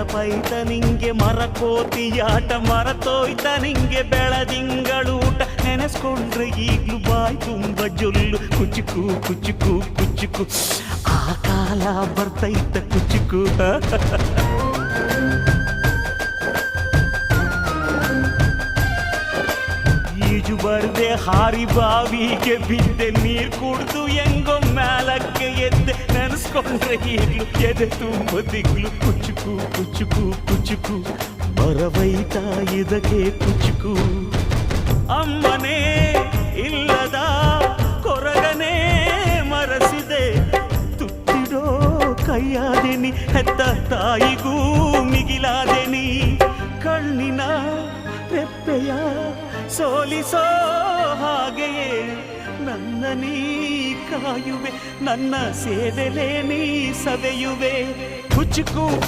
ನೆನಪೈತ ನಿಂಗೆ ಮರಕೋತಿಯಾಟ ಮರತೋಯ್ತ ನಿಂಗೆ ಬೆಳದಿಂಗಳೂಟ ನೆನೆಸ್ಕೊಂಡ್ರೆ ಈಗ್ಲೂ ಬಾಯ್ ತುಂಬ ಜೊಲ್ಲು ಕುಚುಕು ಕುಚುಕು ಕುಚುಕು ಆ ಕಾಲ ಬರ್ತೈತ ಕುಚುಕು ಈಜು ಬರ್ದೆ ಹಾರಿ ಬಾವಿಗೆ ಬಿದ್ದೆ ನೀರ್ ಕುಡ್ದು ಹೆಂಗೋ ಮ್ಯಾಲಕ್ಕೆ ಎದ್ದೆ ನೆನೆಸ್ಕೊಂಡ್ರೆ ಈಗ್ಲು ಎದೆ ತುಂಬ ದಿಗ್ಲು ಕುಚುಕು ಕುಚುಕು ಕುಚುಕು ಬರವೈತ ಇದಕ್ಕೆ ಕುಚುಕು ಅಮ್ಮನೇ ಇಲ್ಲದ ಕೊರಗನೇ ಮರಸಿದೆ ತುತ್ತಿಡೋ ಕೈಯಾದೆನಿ ಹೆತ್ತ ತಾಯಿಗೂ ಮಿಗಿಲಾದೆನಿ ಕಣ್ಣಿನ ರೆಪ್ಪೆಯ ಸೋಲಿಸೋ ಹಾಗೆಯೇ ನನ್ನ ನೀ ಕಾಯುವೆ ನನ್ನ ಸೇವೆಲೇ ನೀ ಸವೆಯುವೆ ಕುಚುಕು